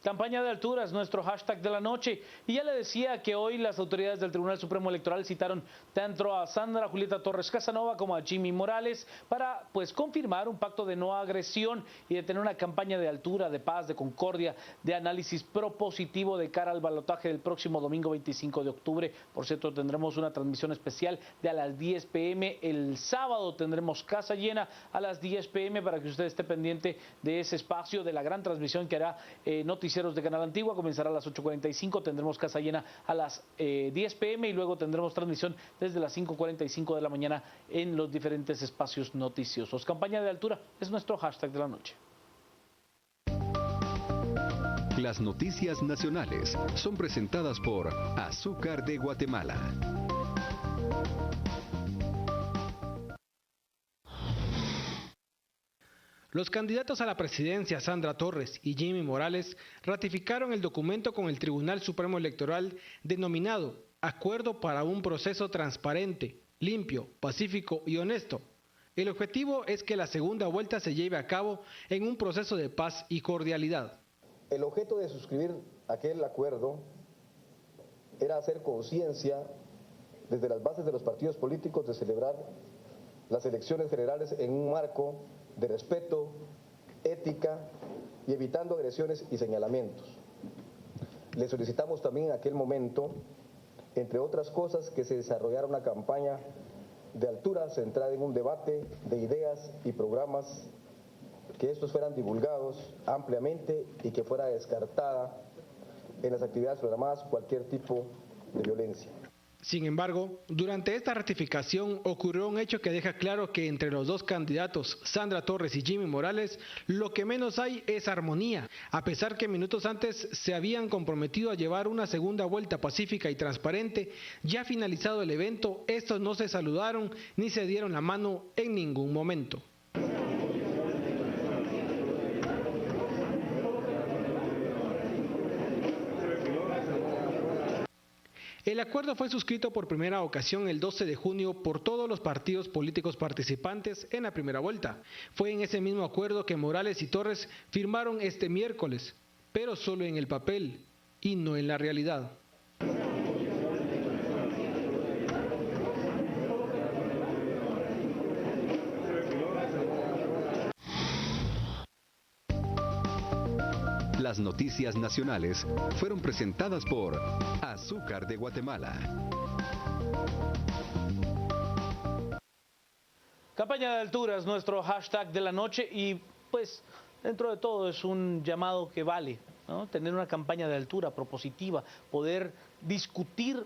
Campaña de altura es nuestro hashtag de la noche. Y ya le decía que hoy las autoridades del Tribunal Supremo Electoral citaron tanto a Sandra Julieta Torres Casanova como a Jimmy Morales para confirmar un pacto de no agresión y de tener una campaña de altura, de paz, de concordia, de análisis propositivo de cara al balotaje del próximo domingo 25 de octubre. Por cierto, tendremos una transmisión especial de a las 10 p.m. El sábado tendremos casa llena a las 10 p.m. para que usted esté pendiente de ese espacio, de la gran transmisión que hará Noticieros de Canal Antigua. Comenzará a las 8:45, tendremos casa llena a las 10 p.m. y luego tendremos transmisión desde las 5:45 de la mañana en los diferentes espacios noticiosos. Campaña de altura es nuestro hashtag de la noche. Las noticias nacionales son presentadas por Azúcar de Guatemala. Los candidatos a la presidencia, Sandra Torres y Jimmy Morales, ratificaron el documento con el Tribunal Supremo Electoral denominado Acuerdo para un proceso transparente, limpio, pacífico y honesto. El objetivo es que la segunda vuelta se lleve a cabo en un proceso de paz y cordialidad. El objeto de suscribir aquel acuerdo era hacer conciencia desde las bases de los partidos políticos de celebrar las elecciones generales en un marco de respeto, ética y evitando agresiones y señalamientos. Le solicitamos también en aquel momento, entre otras cosas, que se desarrollara una campaña de altura centrada en un debate de ideas y programas, que estos fueran divulgados ampliamente y que fuera descartada en las actividades programadas cualquier tipo de violencia. Sin embargo, durante esta ratificación ocurrió un hecho que deja claro que entre los dos candidatos, Sandra Torres y Jimmy Morales, lo que menos hay es armonía, a pesar que minutos antes se habían comprometido a llevar una segunda vuelta pacífica y transparente. Ya finalizado el evento, estos no se saludaron ni se dieron la mano en ningún momento. El acuerdo fue suscrito por primera ocasión el 12 de junio por todos los partidos políticos participantes en la primera vuelta. Fue en ese mismo acuerdo que Morales y Torres firmaron este miércoles, pero solo en el papel y no en la realidad. Las noticias nacionales fueron presentadas por Azúcar de Guatemala. Campaña de altura es nuestro hashtag de la noche y dentro de todo es un llamado que vale, ¿no? Tener una campaña de altura propositiva, poder discutir,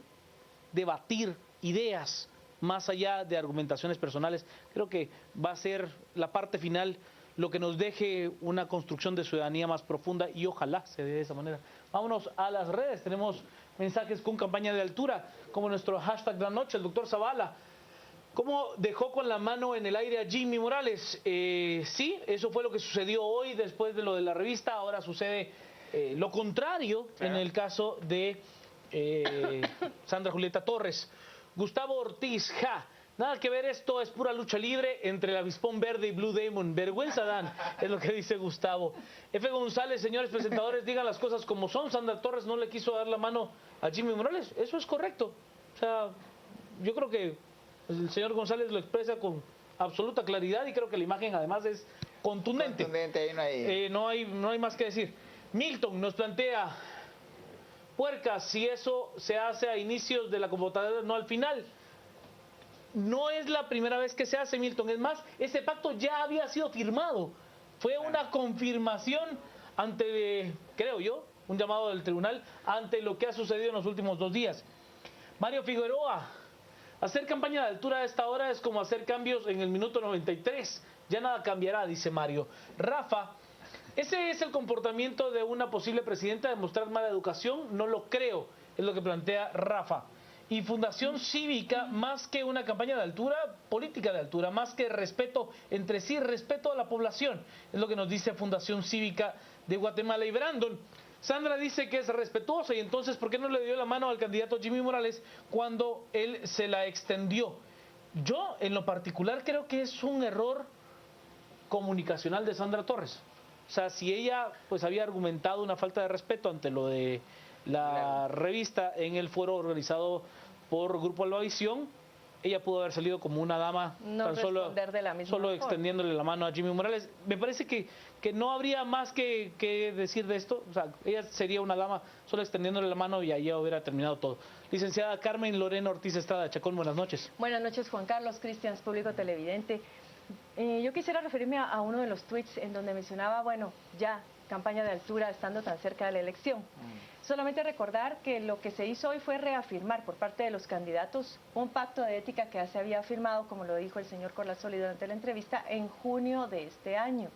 debatir ideas más allá de argumentaciones personales. Creo que va a ser la parte final lo que nos deje una construcción de ciudadanía más profunda y ojalá se dé de esa manera. Vámonos a las redes, tenemos mensajes con campaña de altura, como nuestro hashtag de la noche, el doctor Zavala. ¿Cómo dejó con la mano en el aire a Jimmy Morales? Sí, eso fue lo que sucedió hoy después de lo de la revista, ahora sucede lo contrario en el caso de Sandra Julieta Torres. Gustavo Ortiz, nada que ver, esto es pura lucha libre entre el avispón verde y Blue Demon. Vergüenza dan, es lo que dice Gustavo. F. González, señores presentadores, digan las cosas como son. Sandra Torres no le quiso dar la mano a Jimmy Morales. Eso es correcto. O sea, yo creo que el señor González lo expresa con absoluta claridad y creo que la imagen además es contundente. Ahí no hay más que decir. Milton nos plantea, puercas, si eso se hace a inicios de la convocatoria, no al final. No es la primera vez que se hace, Milton. Es más, ese pacto ya había sido firmado. Fue una confirmación ante, creo yo, un llamado del tribunal ante lo que ha sucedido en los últimos 2 días. Mario Figueroa, hacer campaña de altura a esta hora es como hacer cambios en el minuto 93. Ya nada cambiará, dice Mario. Rafa, ¿ese es el comportamiento de una posible presidenta de mostrar mala educación? No lo creo, es lo que plantea Rafa. Y Fundación Cívica, más que una campaña de altura, política de altura, más que respeto entre sí, respeto a la población, es lo que nos dice Fundación Cívica de Guatemala. Y Brandon, Sandra dice que es respetuosa y entonces ¿por qué no le dio la mano al candidato Jimmy Morales cuando él se la extendió? Yo en lo particular creo que es un error comunicacional de Sandra Torres. O sea, si ella pues había argumentado una falta de respeto ante lo de la revista en el foro organizado por Grupo Albavisión, ella pudo haber salido como una dama, No tan solo, responder de la misma solo forma. extendiéndole la mano a Jimmy Morales. Me parece que no habría más que decir de esto. O sea, ella sería una dama solo extendiéndole la mano y ahí hubiera terminado todo. Licenciada Carmen Lorena Ortiz Estrada de Chacón, buenas noches. Buenas noches, Juan Carlos, Cristian, público televidente. Yo quisiera referirme a uno de los tweets en donde mencionaba, bueno, ya, campaña de altura estando tan cerca de la elección. Solamente recordar que lo que se hizo hoy fue reafirmar por parte de los candidatos un pacto de ética que ya se había firmado, como lo dijo el señor Corlazoli durante la entrevista, en junio de este año.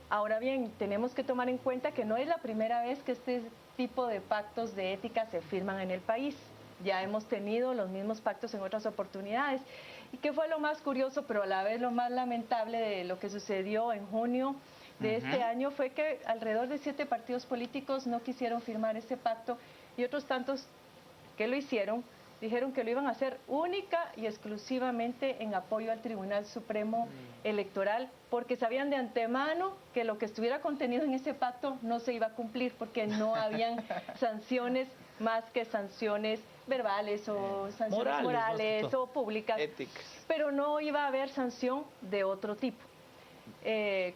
Ahora bien, tenemos que tomar en cuenta que no es la primera vez que este tipo de pactos de ética se firman en el país. Ya hemos tenido los mismos pactos en otras oportunidades. ¿Y qué fue lo más curioso, pero a la vez lo más lamentable de lo que sucedió en junio de este año? Fue que alrededor de 7 partidos políticos no quisieron firmar ese pacto y otros tantos que lo hicieron dijeron que lo iban a hacer única y exclusivamente en apoyo al Tribunal Supremo Electoral, porque sabían de antemano que lo que estuviera contenido en ese pacto no se iba a cumplir, porque no habían sanciones más que sanciones verbales o sanciones morales o públicas, éticas. Pero no iba a haber sanción de otro tipo.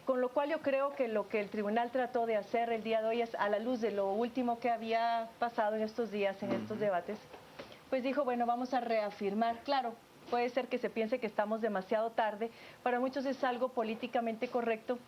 Con lo cual yo creo que lo que el tribunal trató de hacer el día de hoy es, a la luz de lo último que había pasado en estos días, en estos debates, pues dijo, bueno, vamos a reafirmar. Claro, puede ser que se piense que estamos demasiado tarde, para muchos es algo políticamente correcto.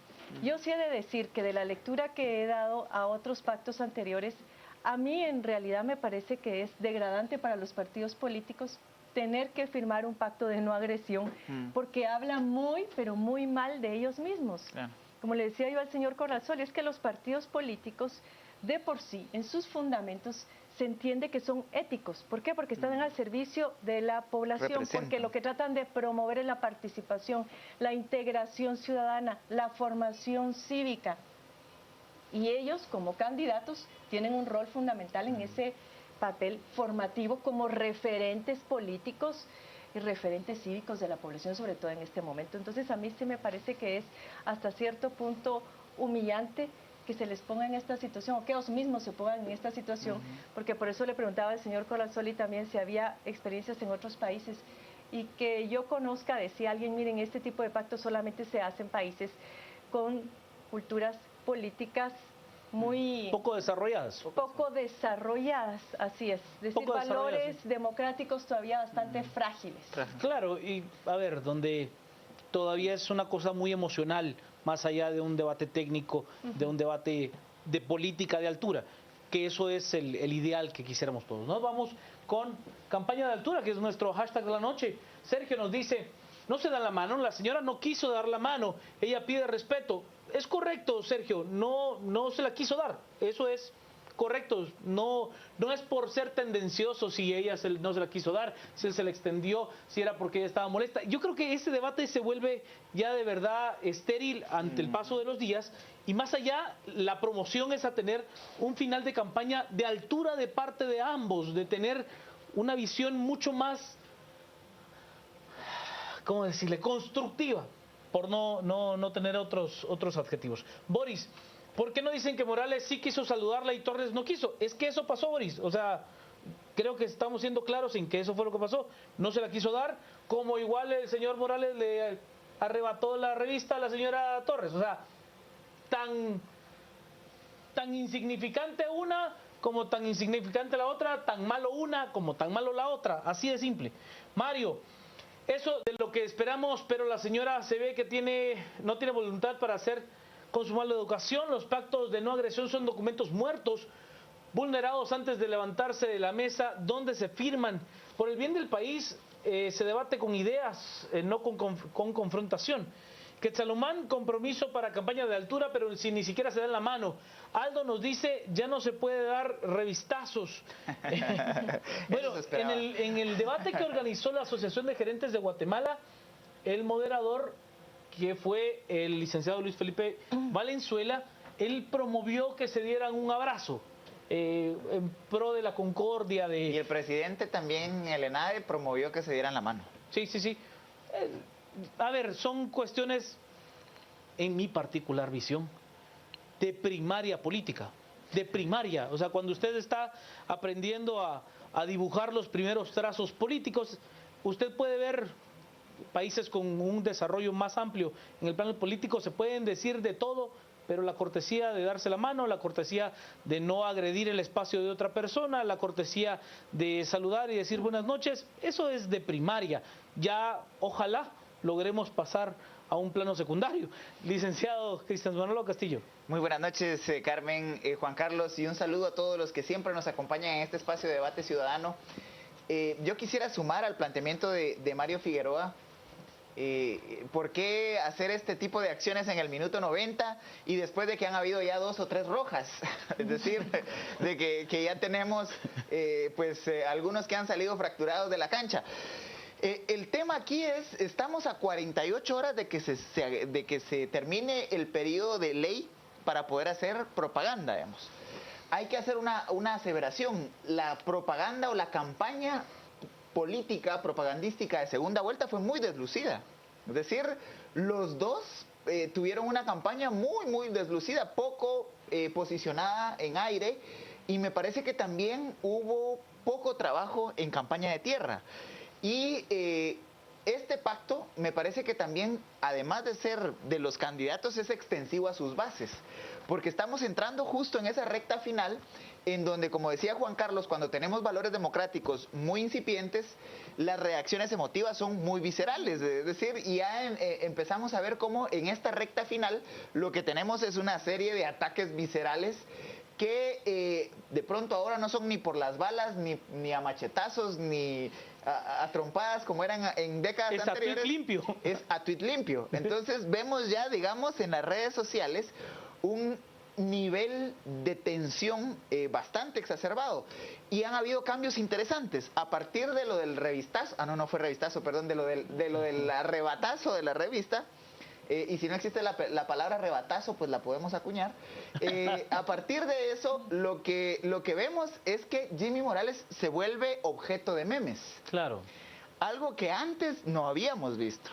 Yo sí he de decir que de la lectura que he dado a otros pactos anteriores, a mí en realidad me parece que es degradante para los partidos políticos tener que firmar un pacto de no agresión, porque habla muy, pero muy mal de ellos mismos. Claro. Como le decía yo al señor Corrazoli, es que los partidos políticos de por sí, en sus fundamentos, se entiende que son éticos. ¿Por qué? Porque están al servicio de la población, porque lo que tratan de promover es la participación, la integración ciudadana, la formación cívica. Y ellos, como candidatos, tienen un rol fundamental en ese papel formativo como referentes políticos y referentes cívicos de la población, sobre todo en este momento. Entonces, a mí sí me parece que es hasta cierto punto humillante que se les ponga en esta situación, o que ellos mismos se pongan en esta situación, porque por eso le preguntaba al señor Corrazoli también si había experiencias en otros países, y que yo conozca, decía alguien, miren, este tipo de pactos solamente se hace en países con culturas políticas muy... Poco desarrolladas. Poco desarrolladas, así es. Es decir, valores democráticos todavía bastante frágiles. Claro, y a ver, donde todavía es una cosa muy emocional, más allá de un debate técnico, de un debate de política de altura, que eso es el ideal que quisiéramos todos. Nos vamos con campaña de altura, que es nuestro hashtag de la noche. Sergio nos dice, no se da la mano, la señora no quiso dar la mano, ella pide respeto. Es correcto, Sergio, no se la quiso dar, eso es correcto, no es por ser tendencioso si ella no se la quiso dar, si él se la extendió, si era porque ella estaba molesta. Yo creo que ese debate se vuelve ya de verdad estéril ante el paso de los días, y más allá, la promoción es a tener un final de campaña de altura de parte de ambos, de tener una visión mucho más, ¿cómo decirle?, constructiva, por no tener otros adjetivos. Boris, ¿por qué no dicen que Morales sí quiso saludarla y Torres no quiso? Es que eso pasó, Boris. O sea, creo que estamos siendo claros en que eso fue lo que pasó. No se la quiso dar, como igual el señor Morales le arrebató la revista a la señora Torres. O sea, tan insignificante una como tan insignificante la otra, tan malo una como tan malo la otra. Así de simple. Mario, eso de lo que esperamos, pero la señora se ve que no tiene voluntad para hacer con su mala educación. Los pactos de no agresión son documentos muertos, vulnerados antes de levantarse de la mesa, donde se firman. Por el bien del país se debate con ideas, no con confrontación. Quetzalomán, compromiso para campaña de altura, pero si ni siquiera se dan la mano. Aldo nos dice, ya no se puede dar revistazos. Bueno, en el debate que organizó la Asociación de Gerentes de Guatemala, el moderador, que fue el licenciado Luis Felipe Valenzuela, él promovió que se dieran un abrazo en pro de la concordia. Y el presidente también, el ENADE, promovió que se dieran la mano. Sí. A ver, son cuestiones, en mi particular visión, de primaria política, de primaria. O sea, cuando usted está aprendiendo a dibujar los primeros trazos políticos, usted puede ver países con un desarrollo más amplio en el plano político, se pueden decir de todo, pero la cortesía de darse la mano, la cortesía de no agredir el espacio de otra persona, la cortesía de saludar y decir buenas noches, eso es de primaria. Ya ojalá logremos pasar a un plano secundario. Licenciado Cristian Manolo Castillo. Muy buenas noches, Carmen, Juan Carlos, y un saludo a todos los que siempre nos acompañan en este espacio de debate ciudadano. Yo quisiera sumar al planteamiento de Mario Figueroa. ¿Por qué hacer este tipo de acciones en el minuto 90 y después de que han habido ya 2 o 3 rojas? Es decir, de que ya tenemos algunos que han salido fracturados de la cancha. El tema aquí es, estamos a 48 horas de que se termine el periodo de ley para poder hacer propaganda, digamos. Hay que hacer una aseveración. La propaganda o la campaña política, propagandística de segunda vuelta fue muy deslucida. Es decir, los dos tuvieron una campaña muy deslucida, poco posicionada en aire, y me parece que también hubo poco trabajo en campaña de tierra. Y este pacto me parece que también, además de ser de los candidatos, es extensivo a sus bases, porque estamos entrando justo en esa recta final en donde, como decía Juan Carlos, cuando tenemos valores democráticos muy incipientes, las reacciones emotivas son muy viscerales, es decir, y ya empezamos a ver cómo en esta recta final lo que tenemos es una serie de ataques viscerales que de pronto ahora no son ni por las balas, ni a machetazos, ni a trompadas como eran en décadas anteriores. Es a tuit limpio. Es a tuit limpio. Entonces vemos ya, digamos, en las redes sociales un nivel de tensión bastante exacerbado. Y han habido cambios interesantes. A partir de lo del revistazo, no fue revistazo, perdón, de lo del arrebatazo de la revista, y si no existe la palabra rebatazo, pues la podemos acuñar. A partir de eso, lo que vemos es que Jimmy Morales se vuelve objeto de memes. Claro. Algo que antes no habíamos visto.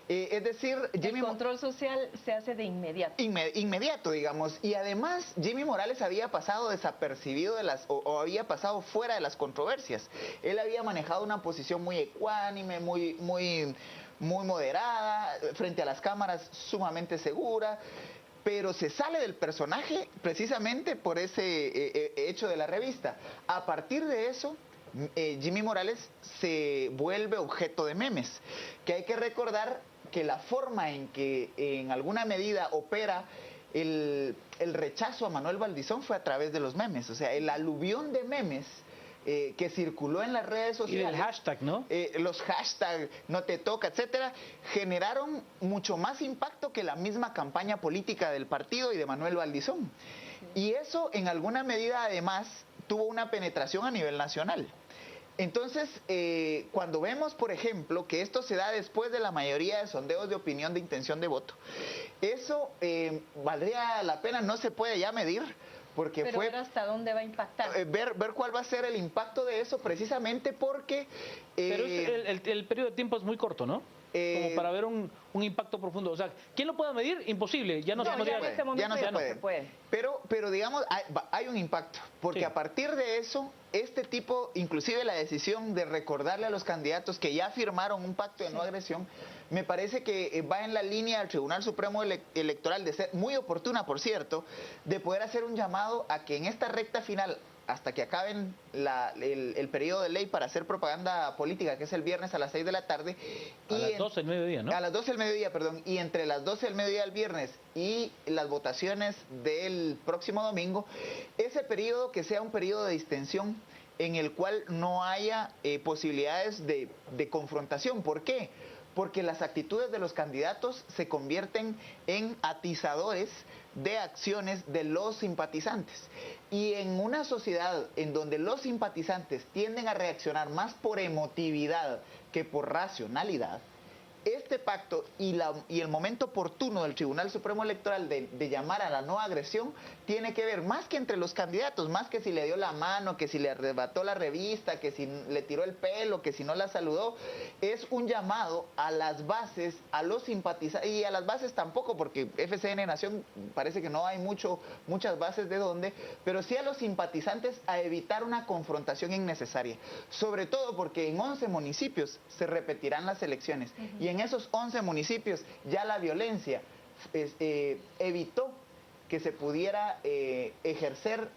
Es decir, el control social se hace de inmediato. Inmediato, digamos. Y además, Jimmy Morales había pasado desapercibido o había pasado fuera de las controversias. Él había manejado una posición muy ecuánime, muy moderada, frente a las cámaras sumamente segura, pero se sale del personaje precisamente por ese hecho de la revista. A partir de eso, Jimmy Morales se vuelve objeto de memes, que hay que recordar que la forma en que en alguna medida opera el rechazo a Manuel Valdizón fue a través de los memes, o sea, el aluvión de memes que circuló en las redes sociales. Y el hashtag, ¿no? Los hashtags, no te toca, etcétera, generaron mucho más impacto que la misma campaña política del partido y de Manuel Valdizón. Y eso, en alguna medida, además, tuvo una penetración a nivel nacional. Entonces, cuando vemos, por ejemplo, que esto se da después de la mayoría de sondeos de opinión de intención de voto, eso valdría la pena, no se puede ya medir, porque pero ver hasta dónde va a impactar. Ver cuál va a ser el impacto de eso, precisamente porque... Pero el periodo de tiempo es muy corto, ¿no? Como para ver un impacto profundo. O sea, ¿quién lo puede medir? Imposible. Ya no se puede. Pero digamos, hay un impacto. Porque a partir de eso, este tipo, inclusive la decisión de recordarle a los candidatos que ya firmaron un pacto de no agresión, me parece que va en la línea del Tribunal Supremo Electoral, de ser muy oportuna, por cierto, de poder hacer un llamado a que en esta recta final, hasta que acaben el periodo de ley para hacer propaganda política, que es el viernes a las 6 de la tarde. A las 12 del mediodía, ¿no? A las 12 del mediodía, perdón. Y entre las 12 del mediodía del viernes y las votaciones del próximo domingo, ese periodo que sea un periodo de distensión en el cual no haya posibilidades de confrontación. ¿Por qué? Porque las actitudes de los candidatos se convierten en atizadores de acciones de los simpatizantes. Y en una sociedad en donde los simpatizantes tienden a reaccionar más por emotividad que por racionalidad, este pacto y el momento oportuno del Tribunal Supremo Electoral de llamar a la no agresión tiene que ver más que entre los candidatos, más que si le dio la mano, que si le arrebató la revista, que si le tiró el pelo, que si no la saludó, es un llamado a las bases, a los simpatizantes, y a las bases tampoco, porque FCN Nación parece que no hay muchas bases de dónde, pero sí a los simpatizantes a evitar una confrontación innecesaria, sobre todo porque en 11 municipios se repetirán las elecciones, y en esos 11 municipios ya la violencia evitó que se pudiera ejercer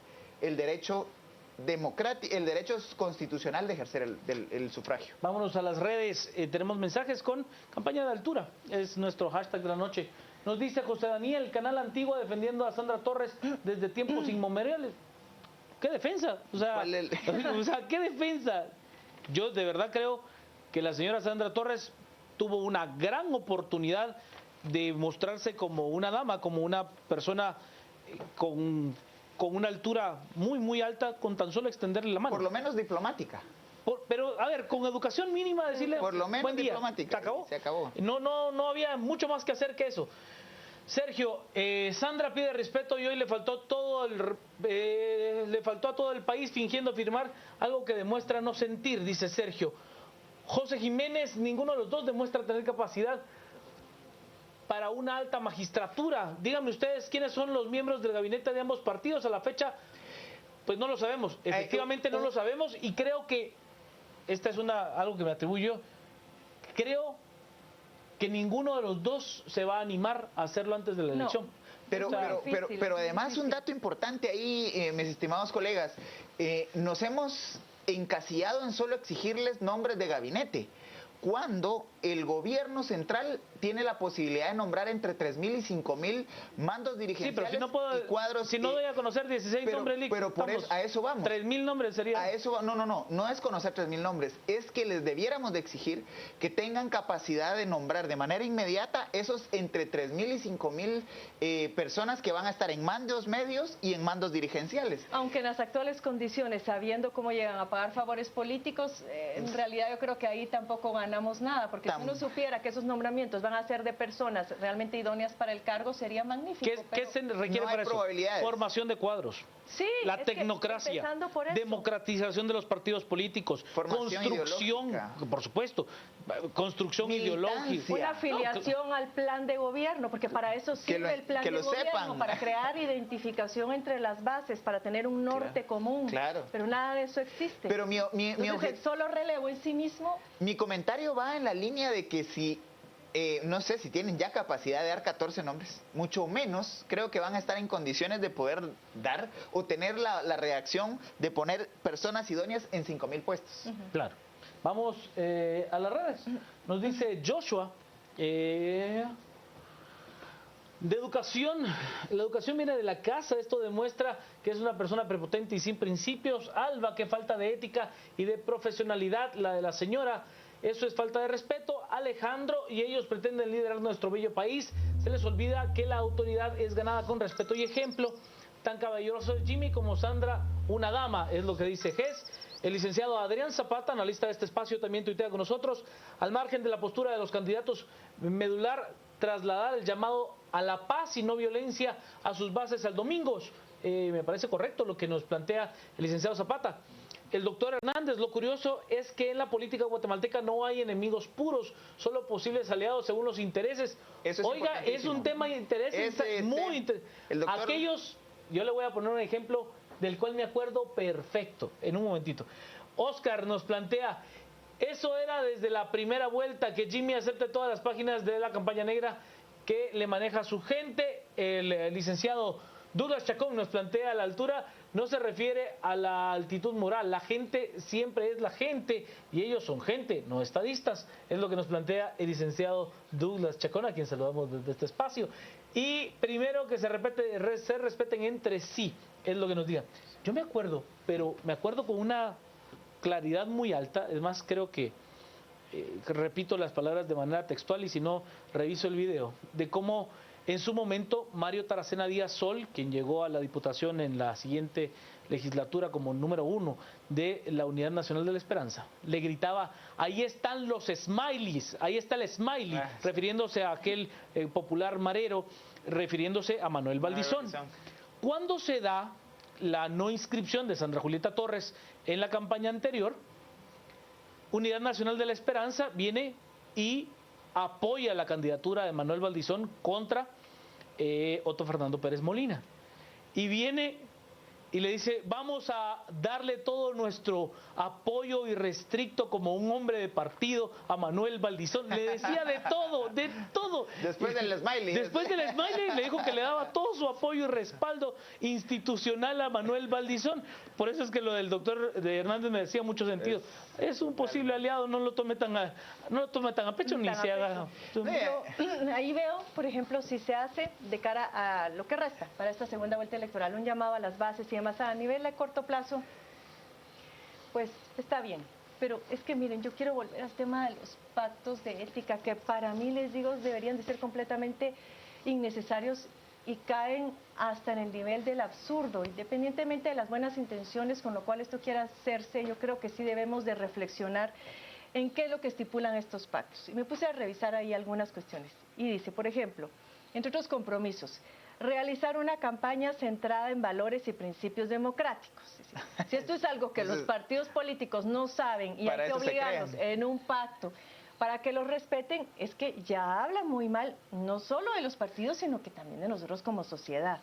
el derecho el derecho constitucional de ejercer el sufragio. Vámonos a las redes. Tenemos mensajes con campaña de altura. Es nuestro hashtag de la noche. Nos dice José Daniel, Canal Antigua defendiendo a Sandra Torres desde tiempos inmemoriales. ¿Qué defensa? O sea, ¿qué defensa? Yo de verdad creo que la señora Sandra Torres tuvo una gran oportunidad de mostrarse como una dama, como una persona con una altura muy, muy alta, con tan solo extenderle la mano. Por lo menos diplomática. Pero, a ver, con educación mínima, decirle, por lo menos buen día, diplomática. ¿se acabó? Se acabó. No había mucho más que hacer que eso. Sergio, Sandra pide respeto y hoy le faltó a todo el país fingiendo firmar algo que demuestra no sentir, dice Sergio. José Jiménez, ninguno de los dos demuestra tener capacidad para una alta magistratura. Díganme ustedes quiénes son los miembros del gabinete de ambos partidos a la fecha. Pues no lo sabemos, efectivamente no lo sabemos, y creo que esta es algo que me atribuyo. Creo que ninguno de los dos se va a animar a hacerlo antes de la elección. Pero además un dato importante ahí, mis estimados colegas, nos hemos encasillado en solo exigirles nombres de gabinete, cuando el gobierno central tiene la posibilidad de nombrar entre 3.000 y 5.000 mandos dirigenciales, sí, pero si no puedo, y cuadros. Si no doy a conocer 16 nombres, pero a eso vamos. 3.000 nombres sería. A eso no es conocer 3.000 nombres, es que les debiéramos de exigir que tengan capacidad de nombrar de manera inmediata esos entre 3.000 y 5.000 personas que van a estar en mandos medios y en mandos dirigenciales. Aunque en las actuales condiciones, sabiendo cómo llegan a pagar favores políticos, en realidad yo creo que ahí tampoco ganamos nada, porque si uno supiera que esos nombramientos van a ser de personas realmente idóneas para el cargo, sería magnífico. ¿Qué se requiere para eso? Formación de cuadros. Sí, la tecnocracia, democratización de los partidos políticos, construcción, por supuesto, construcción ideológica. Una afiliación al plan de gobierno, porque para eso sirve el plan de gobierno, para crear identificación entre las bases, para tener un norte común. Claro. Pero nada de eso existe. Pero Entonces, el solo relevo en sí mismo. Mi comentario va en la línea de que si no sé si tienen ya capacidad de dar 14 nombres, mucho menos creo que van a estar en condiciones de poder dar o tener la reacción de poner personas idóneas en 5.000 puestos. Claro. Vamos a las redes. Nos dice Joshua, de educación, la educación viene de la casa, esto demuestra que es una persona prepotente y sin principios. Alba, qué falta de ética y de profesionalidad la de la señora. Eso es falta de respeto. Alejandro, y ellos pretenden liderar nuestro bello país. Se les olvida que la autoridad es ganada con respeto y ejemplo. Tan caballeroso es Jimmy como Sandra, una dama, es lo que dice Gess. El licenciado Adrián Zapata, analista de este espacio, también tuitea con nosotros. Al margen de la postura de los candidatos, medular, trasladar el llamado a la paz y no violencia a sus bases al domingo. Me parece correcto lo que nos plantea el licenciado Zapata. El doctor Hernández, lo curioso es que en la política guatemalteca no hay enemigos puros, solo posibles aliados según los intereses. Oiga, es un tema de interés muy interesante. Aquellos, yo le voy a poner un ejemplo del cual me acuerdo perfecto, en un momentito. Oscar nos plantea, eso era desde la primera vuelta, que Jimmy acepte todas las páginas de la campaña negra que le maneja su gente. El licenciado Douglas Chacón nos plantea, a la altura no se refiere a la altitud moral, la gente siempre es la gente y ellos son gente, no estadistas, es lo que nos plantea el licenciado Douglas Chacón, a quien saludamos desde este espacio. Y primero que se respeten entre sí, es lo que nos diga. Yo me acuerdo, pero me acuerdo con una claridad muy alta, es más, creo que repito las palabras de manera textual y si no, reviso el video, de cómo En su momento, Mario Taracena Díaz Sol, quien llegó a la Diputación en la siguiente legislatura como número 1 de la Unidad Nacional de la Esperanza, le gritaba: ahí están los smileys, ahí está el smiley, refiriéndose a aquel popular marero, refiriéndose a Manuel Valdizón. Cuando se da la no inscripción de Sandra Julieta Torres en la campaña anterior, Unidad Nacional de la Esperanza viene y apoya la candidatura de Manuel Valdizón contra Otto Fernando Pérez Molina. Y viene y le dice: vamos a darle todo nuestro apoyo irrestricto como un hombre de partido a Manuel Valdizón. Le decía de todo, de todo. Después del smiley. Después del smiley le dijo que le daba todo su apoyo y respaldo institucional a Manuel Valdizón. Por eso es que lo del doctor de Hernández me decía mucho sentido. Es un posible aliado, no lo tome tan a pecho ni se haga. Yo ahí veo, por ejemplo, si se hace de cara a lo que resta para esta segunda vuelta electoral, un llamado a las bases y demás a nivel de corto plazo, pues está bien. Pero es que miren, yo quiero volver al tema de los pactos de ética, que para mí, les digo, deberían de ser completamente innecesarios y caen hasta en el nivel del absurdo. Independientemente de las buenas intenciones con lo cual esto quiera hacerse, yo creo que sí debemos de reflexionar en qué es lo que estipulan estos pactos. Y me puse a revisar ahí algunas cuestiones. Y dice, por ejemplo, entre otros compromisos, realizar una campaña centrada en valores y principios democráticos. Si esto es algo que los partidos políticos no saben y hay que obligarlos en un pacto para que los respeten, es que ya habla muy mal, no solo de los partidos, sino que también de nosotros como sociedad.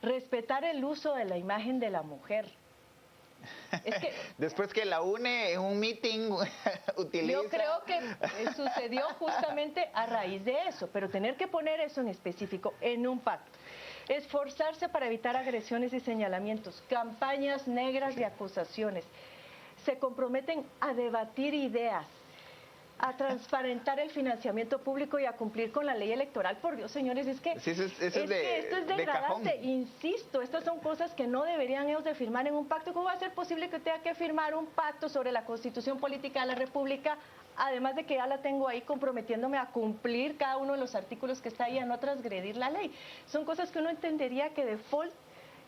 Respetar el uso de la imagen de la mujer. Es que, después que la UNE en un meeting utiliza... Yo creo que sucedió justamente a raíz de eso, pero tener que poner eso en específico en un pacto. Esforzarse para evitar agresiones y señalamientos, campañas negras de acusaciones. Se comprometen a debatir ideas, a transparentar el financiamiento público y a cumplir con la ley electoral. Por Dios, señores, es que, sí, eso que esto es degradante. Insisto, estas son cosas que no deberían ellos de firmar en un pacto. ¿Cómo va a ser posible que tenga que firmar un pacto sobre la Constitución Política de la República, además de que ya la tengo ahí comprometiéndome a cumplir cada uno de los artículos que está ahí, a no transgredir la ley? Son cosas que uno entendería que default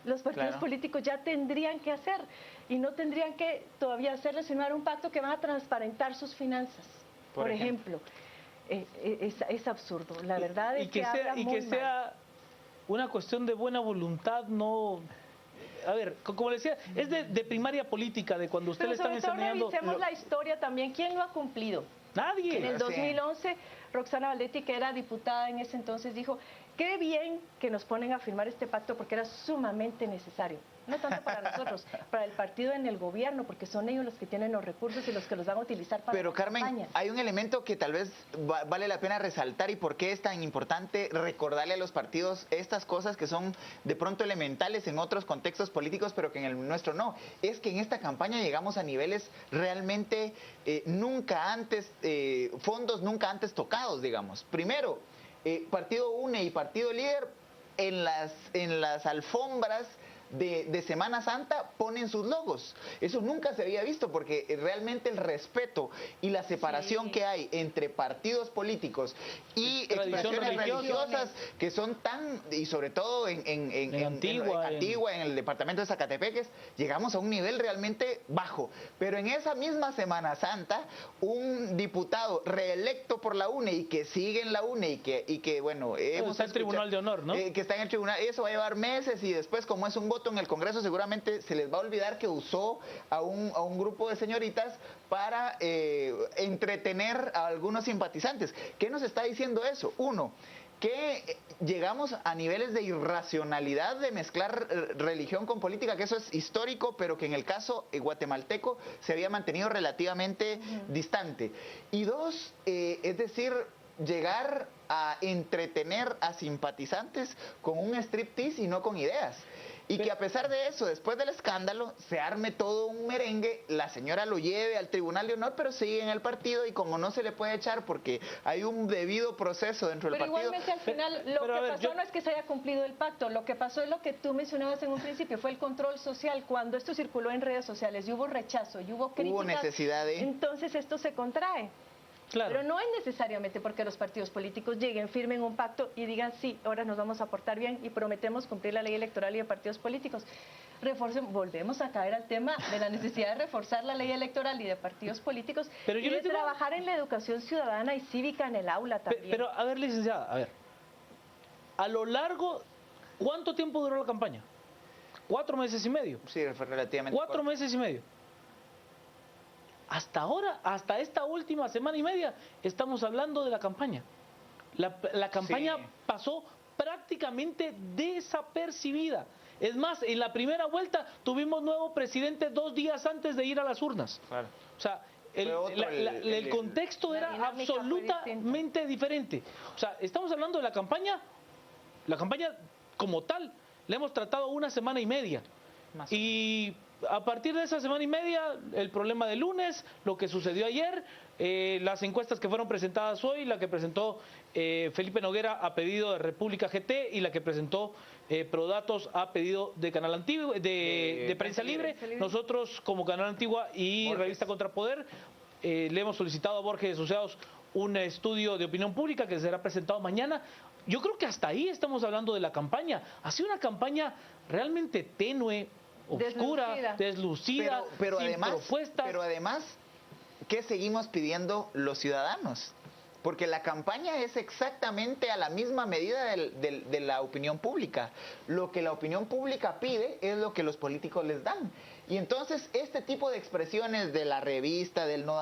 los partidos políticos ya tendrían que hacer y no tendrían que todavía hacerles firmar un pacto que va a transparentar sus finanzas. Por ejemplo, es absurdo. La verdad es que sea una cuestión de buena voluntad, no... A ver, como le decía, es de primaria política, de cuando usted le están enseñando... Pero revisemos la historia también. ¿Quién lo ha cumplido? Nadie. En el 2011, Roxana Valdetti, que era diputada en ese entonces, dijo: qué bien que nos ponen a firmar este pacto porque era sumamente necesario. No tanto para nosotros, para el partido en el gobierno, porque son ellos los que tienen los recursos y los que los van a utilizar para Pero Carmen, campañas. Hay un elemento que tal vez vale la pena resaltar, y por qué es tan importante recordarle a los partidos estas cosas que son de pronto elementales en otros contextos políticos, pero que en el nuestro no. Es que en esta campaña llegamos a niveles realmente nunca antes, fondos nunca antes tocados, digamos. Primero, Partido UNE y Partido Líder en las alfombras de Semana Santa ponen sus logos. Eso nunca se había visto, porque realmente el respeto y la separación que hay entre partidos políticos y expresiones religiosas que son tan, y sobre todo en Antigua, en el departamento de Zacatepeques, llegamos a un nivel realmente bajo. Pero en esa misma Semana Santa, un diputado reelecto por la UNE y que sigue en la UNE y que bueno, está en el Tribunal de Honor, ¿no? Que está en el tribunal, eso va a llevar meses, y después, como es un voto en el Congreso, seguramente se les va a olvidar que usó a un grupo de señoritas para entretener a algunos simpatizantes. ¿Qué nos está diciendo eso? Uno, que llegamos a niveles de irracionalidad de mezclar religión con política, que eso es histórico, pero que en el caso guatemalteco se había mantenido relativamente distante. Y dos, es decir, llegar a entretener a simpatizantes con un striptease y no con ideas. Y que a pesar de eso, después del escándalo, se arme todo un merengue, la señora lo lleve al Tribunal de Honor, pero sigue en el partido, y como no se le puede echar porque hay un debido proceso dentro del partido. Pero igualmente al final lo que pasó no es que se haya cumplido el pacto, lo que pasó es lo que tú mencionabas en un principio, fue el control social. Cuando esto circuló en redes sociales y hubo rechazo y hubo críticas, hubo necesidad de... entonces esto se contrae. Claro. Pero no es necesariamente porque los partidos políticos lleguen, firmen un pacto y digan, sí, ahora nos vamos a portar bien y prometemos cumplir la ley electoral y de partidos políticos. Volvemos a caer al tema de la necesidad de reforzar la ley electoral y de partidos políticos, Pero yo y de les digo- trabajar en la educación ciudadana y cívica en el aula también. Pero, a ver, licenciada, a ver. A lo largo, ¿cuánto tiempo duró la campaña? 4 meses y medio. Sí, fue relativamente 4 corto. meses y medio. Hasta ahora, hasta esta última semana y media, estamos hablando de la campaña. La campaña Sí. pasó prácticamente desapercibida. Es más, en la primera vuelta tuvimos nuevo presidente 2 días antes de ir a las urnas. Claro. O sea, el, Fue otro el contexto la era dinámica fue absolutamente diferente. O sea, estamos hablando de la campaña como tal, la hemos tratado 1 semana y media. Más Y a partir de esa semana y media, el problema del lunes, lo que sucedió ayer, las encuestas que fueron presentadas hoy, la que presentó Felipe Noguera a pedido de República GT y la que presentó Prodatos a pedido de Canal Antiguo, de Prensa Libre. Prensa Libre. Nosotros, como Canal Antigua y Borges. Revista Contrapoder, le hemos solicitado a Borges Asociados un estudio de opinión pública que será presentado mañana. Yo creo que hasta ahí estamos hablando de la campaña. Ha sido una campaña realmente tenue, oscura, deslucida, pero sin además, propuestas. pero además, ¿qué seguimos pidiendo los ciudadanos? Porque la campaña es exactamente a la misma medida de la opinión pública. Lo que la opinión pública pide es lo que los políticos les dan. Y entonces este tipo de expresiones de la revista, del no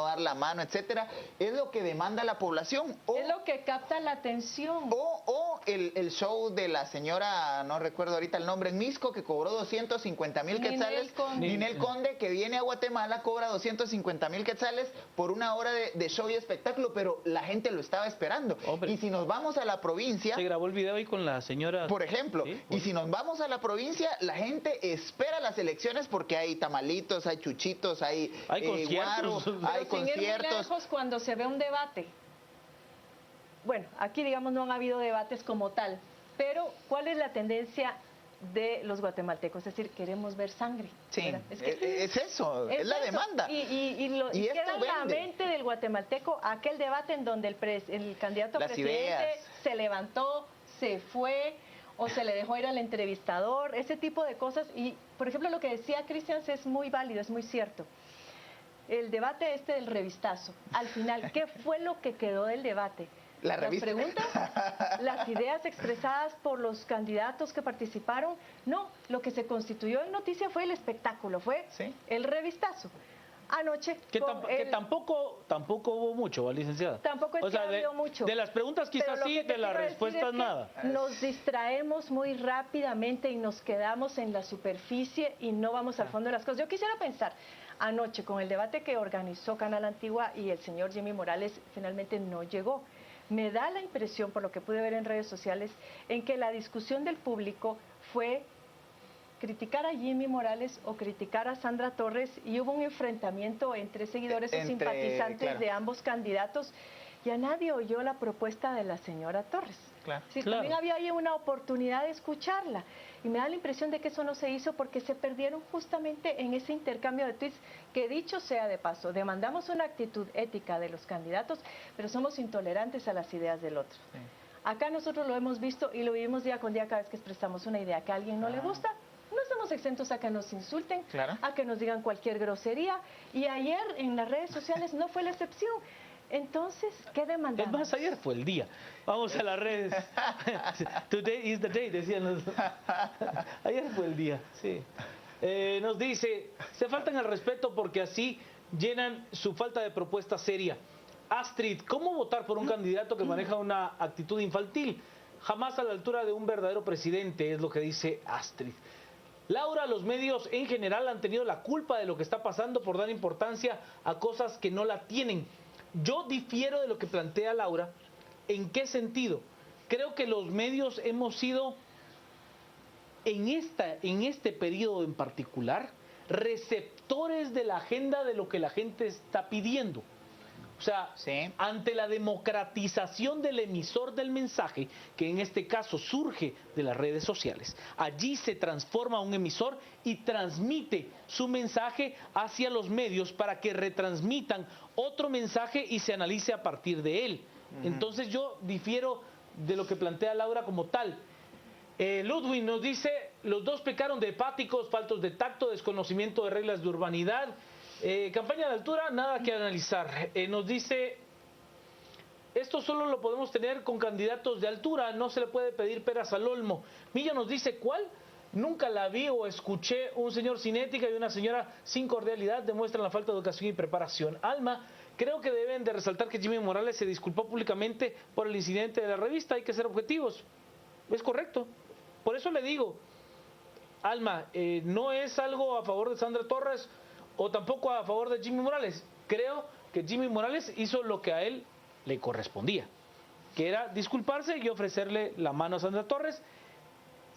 dar la mano, etcétera, es lo que demanda la población. Es lo que capta la atención. O el show de la señora, no recuerdo ahorita el nombre, en Misco, que cobró 250,000 Ninel quetzales. Conde. Ninel Conde, que viene a Guatemala, cobra 250,000 quetzales por 1 hora de show y espectáculo, pero la gente lo estaba esperando. Hombre. Y si nos vamos a la provincia, Se grabó el video ahí con la señora. por ejemplo, Sí, y bueno. si nos vamos a la provincia, la gente espera las elecciones porque hay tamalitos, hay chuchitos, hay conciertos. guaro, Pero hay sin ir muy conciertos. lejos, cuando se ve un debate. Bueno, aquí digamos no han habido debates como tal, pero ¿cuál es la tendencia de los guatemaltecos? Es decir, queremos ver sangre. Sí, ¿verdad? es eso, es la eso. demanda. Y Y esto queda en la vende. mente del guatemalteco aquel debate en donde el candidato a Las presidente ideas. se levantó, se fue o se le dejó ir al entrevistador, ese tipo de cosas. Y, por ejemplo, lo que decía Cristian es muy válido, es muy cierto. El debate del revistazo, al final, ¿qué fue lo que quedó del debate? La Las revista. preguntas, las ideas expresadas por los candidatos que participaron. No, lo que se constituyó en noticia fue el espectáculo, fue Sí. el revistazo. Anoche, Que, con que el- tampoco hubo mucho, licenciada. Tampoco es O sea, que habido mucho. De las preguntas Pero quizás lo sí, que te de las quiero decir respuestas es que nada. Nos distraemos muy rápidamente y nos quedamos en la superficie y no vamos al fondo de las cosas. Yo quisiera pensar, anoche con el debate que organizó Canal Antigua y el señor Jimmy Morales finalmente no llegó. Me da la impresión, por lo que pude ver en redes sociales, en que la discusión del público fue criticar a Jimmy Morales o criticar a Sandra Torres, y hubo un enfrentamiento entre seguidores o Entre, simpatizantes claro. de ambos candidatos, y a nadie oyó la propuesta de la señora Torres. Claro. Sí, Claro. también había ahí una oportunidad de escucharla, y me da la impresión de que eso no se hizo porque se perdieron justamente en ese intercambio de tweets, que dicho sea de paso, demandamos una actitud ética de los candidatos, pero somos intolerantes a las ideas del otro. Sí. Acá nosotros lo hemos visto y lo vivimos día con día cada vez que expresamos una idea que a alguien no le gusta. No estamos exentos a que nos insulten, Claro. a que nos digan cualquier grosería, y ayer en las redes sociales no fue la excepción. Entonces, ¿qué Es demandamos? más, ayer fue el día. Vamos a las redes. Today is the day, decían los. Ayer fue el día, sí. Nos dice, se faltan al respeto porque así llenan su falta de propuesta seria. Astrid, ¿cómo votar por un candidato que maneja una actitud infantil? Jamás a la altura de un verdadero presidente, es lo que dice Astrid. Laura, los medios en general han tenido la culpa de lo que está pasando por dar importancia a cosas que no la tienen. Yo difiero de lo que plantea Laura. ¿En qué sentido? Creo que los medios hemos sido, en este periodo en particular, receptores de la agenda de lo que la gente está pidiendo. O sea, Sí. ante la democratización del emisor del mensaje, que en este caso surge de las redes sociales, allí se transforma un emisor y transmite su mensaje hacia los medios para que retransmitan otro mensaje y se analice a partir de él. Entonces yo difiero de lo que plantea Laura como tal. Ludwig nos dice, los dos pecaron de hepáticos, faltos de tacto, desconocimiento de reglas de urbanidad. Campaña de altura, nada que analizar. Nos dice, esto solo lo podemos tener con candidatos de altura, no se le puede pedir peras al olmo. Milla nos dice, ¿cuál? Nunca la vi o escuché. Un señor sin ética y una señora sin cordialidad demuestran la falta de educación y preparación. Alma, creo que deben de resaltar que Jimmy Morales se disculpó públicamente por el incidente de la revista. Hay que ser objetivos. Es correcto. Por eso le digo, Alma, no es algo a favor de Sandra Torres o tampoco a favor de Jimmy Morales. Creo que Jimmy Morales hizo lo que a él le correspondía, que era disculparse y ofrecerle la mano a Sandra Torres.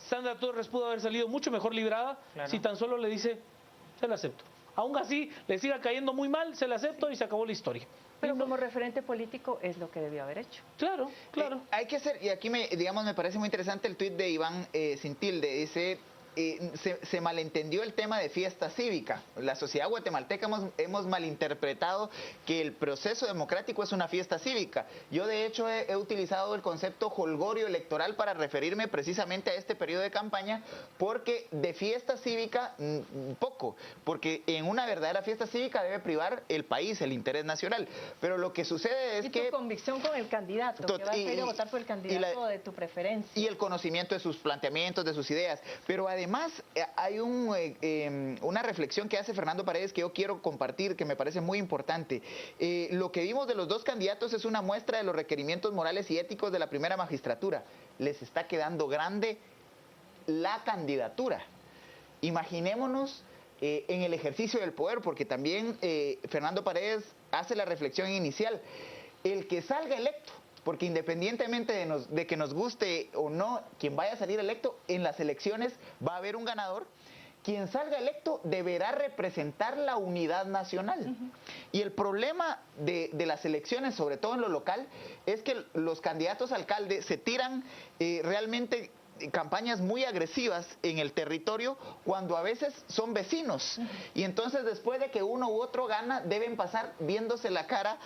Sandra Torres pudo haber salido mucho mejor librada si tan solo le dice, se la acepto. Aún así, le siga cayendo muy mal, se la acepto y se acabó la historia. Pero como referente político es lo que debió haber hecho. Claro, claro. Hay que hacer, y aquí me parece muy interesante el tuit de Iván Sin Tilde, dice, se malentendió el tema de fiesta cívica. La sociedad guatemalteca hemos malinterpretado que el proceso democrático es una fiesta cívica. Yo de hecho he utilizado el concepto holgorio electoral para referirme precisamente a este periodo de campaña, porque de fiesta cívica poco, porque en una verdadera fiesta cívica debe privar el país, el interés nacional. Pero lo que sucede es que... tu convicción con el candidato, que vas a ir a votar por el candidato de tu preferencia. Y el conocimiento de sus planteamientos, de sus ideas. Pero además hay una reflexión que hace Fernando Paredes que yo quiero compartir, que me parece muy importante. Lo que vimos de los dos candidatos es una muestra de los requerimientos morales y éticos de la primera magistratura. Les está quedando grande la candidatura. Imaginémonos en el ejercicio del poder, porque también Fernando Paredes hace la reflexión inicial. El que salga electo, porque independientemente de que nos guste o no quien vaya a salir electo, en las elecciones va a haber un ganador. Quien salga electo deberá representar la unidad nacional. Y el problema de las elecciones, sobre todo en lo local, es que los candidatos a alcalde se tiran realmente campañas muy agresivas en el territorio cuando a veces son vecinos, y entonces después de que uno u otro gana deben pasar viéndose la cara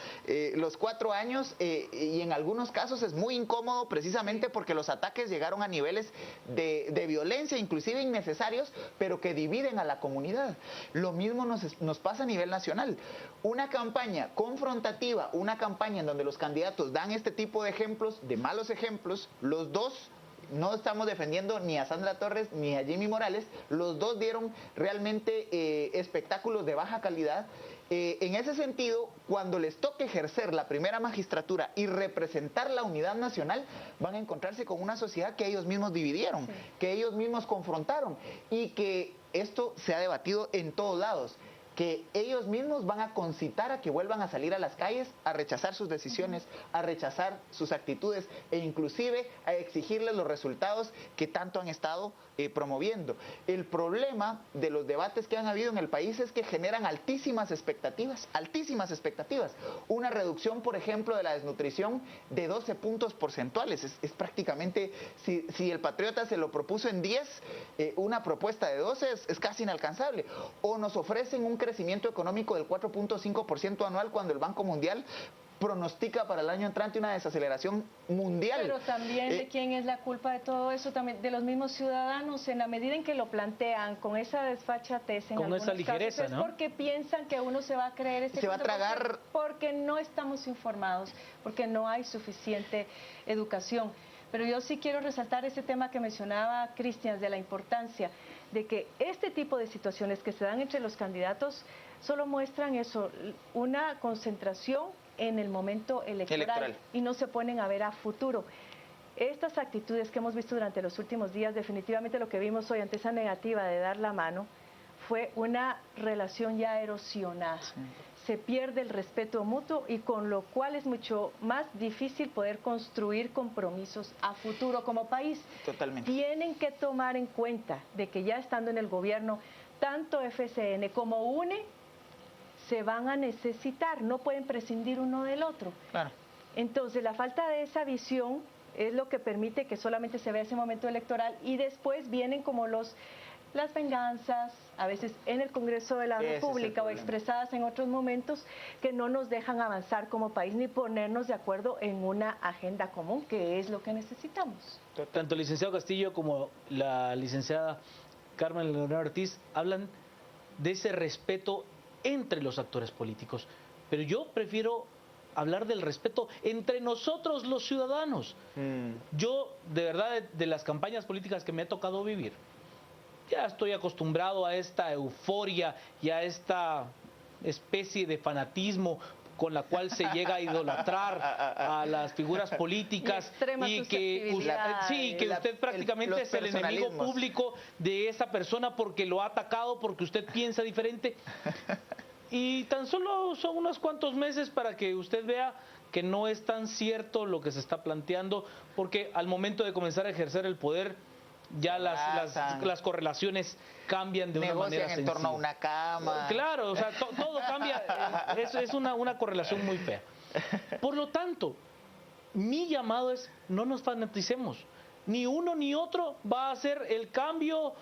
los 4 años, y en algunos casos es muy incómodo precisamente porque los ataques llegaron a niveles de violencia inclusive innecesarios, pero que dividen a la comunidad. Lo mismo nos pasa a nivel nacional. Una campaña confrontativa, una campaña en donde los candidatos dan este tipo de ejemplos, de malos ejemplos, los dos. No estamos defendiendo ni a Sandra Torres ni a Jimmy Morales, los dos dieron realmente espectáculos de baja calidad. En ese sentido, cuando les toque ejercer la primera magistratura y representar la unidad nacional, van a encontrarse con una sociedad que ellos mismos dividieron, que ellos mismos confrontaron, y que esto se ha debatido en todos lados, que ellos mismos van a concitar a que vuelvan a salir a las calles a rechazar sus decisiones, a rechazar sus actitudes e inclusive a exigirles los resultados que tanto han estado promoviendo. El problema de los debates que han habido en el país es que generan altísimas expectativas. Una reducción, por ejemplo, de la desnutrición de 12 puntos porcentuales. Es prácticamente, si el Patriota se lo propuso en 10, una propuesta de 12 es casi inalcanzable. O nos ofrecen un crecimiento económico del 4.5% anual cuando el Banco Mundial pronostica para el año entrante una desaceleración mundial. Pero también de quién es la culpa de todo eso, también de los mismos ciudadanos, en la medida en que lo plantean con esa desfachatez, en con esa ligereza, casos, es porque piensan que uno se va a creer ese se va a tragar, porque no estamos informados, porque no hay suficiente educación. Pero yo sí quiero resaltar ese tema que mencionaba Cristian, de la importancia de que este tipo de situaciones que se dan entre los candidatos solo muestran eso, una concentración en el momento electoral y no se ponen a ver a futuro. Estas actitudes que hemos visto durante los últimos días, definitivamente lo que vimos hoy ante esa negativa de dar la mano, fue una relación ya erosionada. Sí. Se pierde el respeto mutuo y con lo cual es mucho más difícil poder construir compromisos a futuro como país. Totalmente. Tienen que tomar en cuenta de que ya estando en el gobierno, tanto FCN como UNE se van a necesitar, no pueden prescindir uno del otro. Claro. Entonces, la falta de esa visión es lo que permite que solamente se vea ese momento electoral y después vienen como las venganzas, a veces en el Congreso de la República o expresadas en otros momentos, que no nos dejan avanzar como país ni ponernos de acuerdo en una agenda común, que es lo que necesitamos. Tanto el licenciado Castillo como la licenciada Carmen Leonor Ortiz hablan de ese respeto entre los actores políticos, pero yo prefiero hablar del respeto entre nosotros los ciudadanos. Yo, de verdad, de las campañas políticas que me ha tocado vivir, ya estoy acostumbrado a esta euforia y a esta especie de fanatismo con la cual se llega a idolatrar a las figuras políticas y que usted prácticamente es el enemigo público de esa persona porque lo ha atacado, porque usted piensa diferente. Y tan solo son unos cuantos meses para que usted vea que no es tan cierto lo que se está planteando, porque al momento de comenzar a ejercer el poder, ya las correlaciones cambian de una manera sencilla. En torno a una cama. Claro, o sea, todo cambia, es una correlación muy fea. Por lo tanto, mi llamado es, no nos fanaticemos. Ni uno ni otro va a hacer el cambio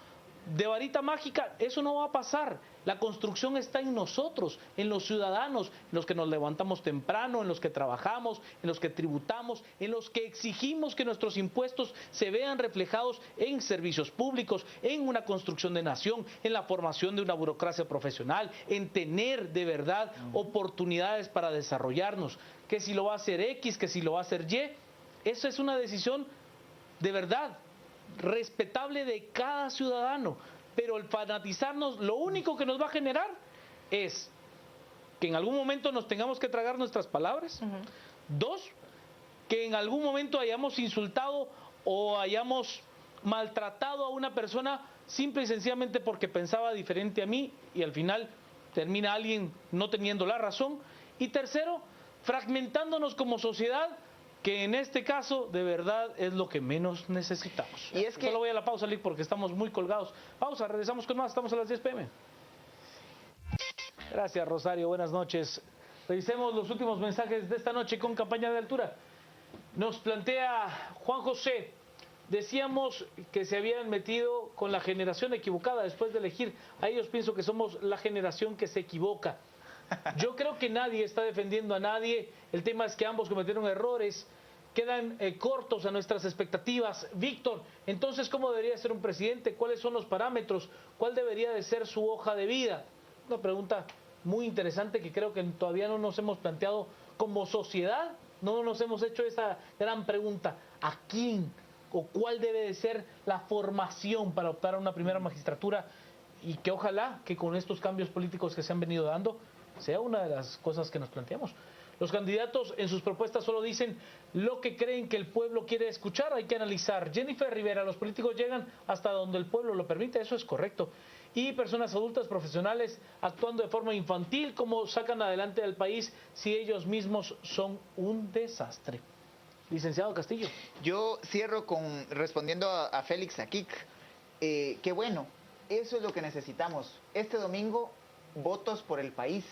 de varita mágica, eso no va a pasar. La construcción está en nosotros, en los ciudadanos, en los que nos levantamos temprano, en los que trabajamos, en los que tributamos, en los que exigimos que nuestros impuestos se vean reflejados en servicios públicos, en una construcción de nación, en la formación de una burocracia profesional, en tener de verdad oportunidades para desarrollarnos. Que si lo va a hacer X, que si lo va a hacer Y, eso es una decisión de verdad respetable de cada ciudadano, pero el fanatizarnos lo único que nos va a generar es que en algún momento nos tengamos que tragar nuestras palabras. Dos, que en algún momento hayamos insultado o hayamos maltratado a una persona simple y sencillamente porque pensaba diferente a mí y al final termina alguien no teniendo la razón. Y tercero, fragmentándonos como sociedad, que en este caso de verdad es lo que menos necesitamos. Y es que solo voy a la pausa, Lick, porque estamos muy colgados. Pausa, regresamos con más, estamos a las 10 p.m. Gracias, Rosario, buenas noches. Revisemos los últimos mensajes de esta noche con Campaña de Altura. Nos plantea Juan José, decíamos que se habían metido con la generación equivocada después de elegir. A ellos pienso que somos la generación que se equivoca. Yo creo que nadie está defendiendo a nadie, el tema es que ambos cometieron errores, quedan cortos a nuestras expectativas. Víctor, entonces, ¿cómo debería ser un presidente? ¿Cuáles son los parámetros? ¿Cuál debería de ser su hoja de vida? Una pregunta muy interesante que creo que todavía no nos hemos planteado como sociedad, no nos hemos hecho esa gran pregunta. ¿A quién o cuál debe de ser la formación para optar a una primera magistratura? Y que ojalá que con estos cambios políticos que se han venido dando, sea una de las cosas que nos planteamos. Los candidatos en sus propuestas solo dicen lo que creen que el pueblo quiere escuchar, hay que analizar. Jennifer Rivera, los políticos llegan hasta donde el pueblo lo permite, eso es correcto. Y personas adultas profesionales actuando de forma infantil, ¿cómo sacan adelante al país si ellos mismos son un desastre? Licenciado Castillo. Yo cierro respondiendo a Félix Akik, que bueno, eso es lo que necesitamos. Este domingo, votos por el país.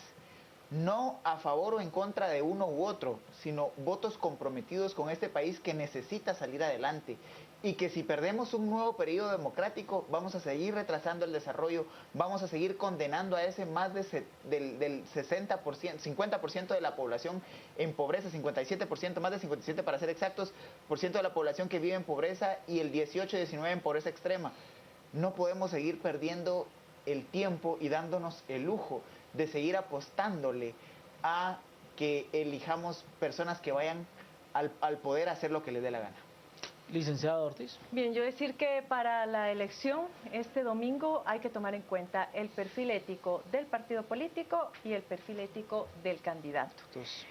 No a favor o en contra de uno u otro, sino votos comprometidos con este país que necesita salir adelante. Y que si perdemos un nuevo periodo democrático, vamos a seguir retrasando el desarrollo, vamos a seguir condenando a ese más del 60%, 50% de la población en pobreza, 57%, más de 57% para ser exactos, por ciento de la población que vive en pobreza y el 18-19% en pobreza extrema. No podemos seguir perdiendo el tiempo y dándonos el lujo de seguir apostándole a que elijamos personas que vayan al poder a hacer lo que les dé la gana. Licenciado Ortiz. Bien, yo decir que para la elección este domingo hay que tomar en cuenta el perfil ético del partido político y el perfil ético del candidato. Entonces,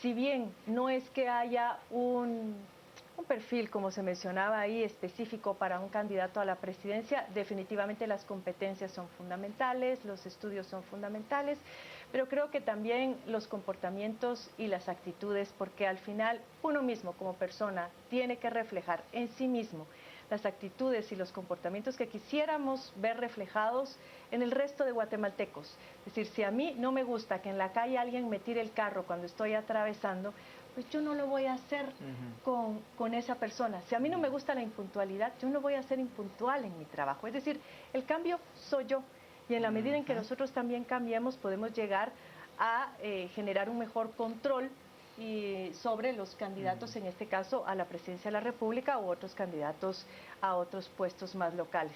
si bien no es que haya un perfil, como se mencionaba ahí, específico para un candidato a la presidencia, definitivamente las competencias son fundamentales, los estudios son fundamentales, pero creo que también los comportamientos y las actitudes, porque al final uno mismo como persona tiene que reflejar en sí mismo las actitudes y los comportamientos que quisiéramos ver reflejados en el resto de guatemaltecos. Es decir, si a mí no me gusta que en la calle alguien me tire el carro cuando estoy atravesando, pues yo no lo voy a hacer con esa persona. Si a mí no me gusta la impuntualidad, yo no voy a ser impuntual en mi trabajo. Es decir, el cambio soy yo. Y en la medida en que nosotros también cambiemos, podemos llegar a generar un mejor control sobre los candidatos, en este caso a la presidencia de la República u otros candidatos a otros puestos más locales.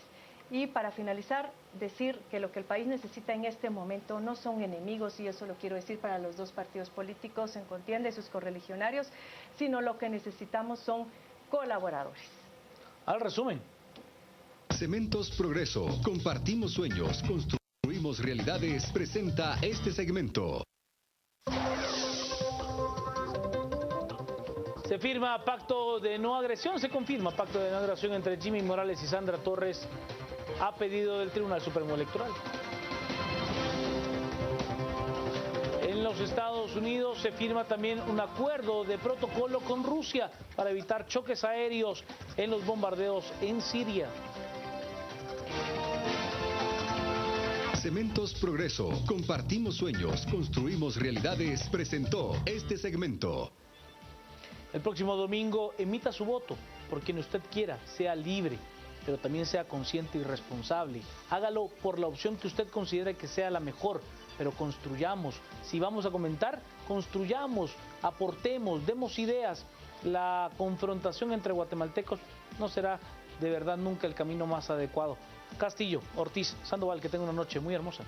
Y para finalizar, decir que lo que el país necesita en este momento no son enemigos, y eso lo quiero decir para los dos partidos políticos en contienda y sus correligionarios, sino lo que necesitamos son colaboradores. Al resumen. Cementos Progreso. Compartimos sueños, construimos realidades. Presenta este segmento. Se firma pacto de no agresión, se confirma pacto de no agresión entre Jimmy Morales y Sandra Torres a pedido del Tribunal Supremo Electoral. En los Estados Unidos se firma también un acuerdo de protocolo con Rusia para evitar choques aéreos en los bombardeos en Siria. Cementos Progreso. Compartimos sueños, construimos realidades. Presentó este segmento. El próximo domingo emita su voto por quien usted quiera, sea libre, pero también sea consciente y responsable. Hágalo por la opción que usted considere que sea la mejor, pero construyamos. Si vamos a comentar, construyamos, aportemos, demos ideas. La confrontación entre guatemaltecos no será de verdad nunca el camino más adecuado. Castillo, Ortiz, Sandoval, que tenga una noche muy hermosa.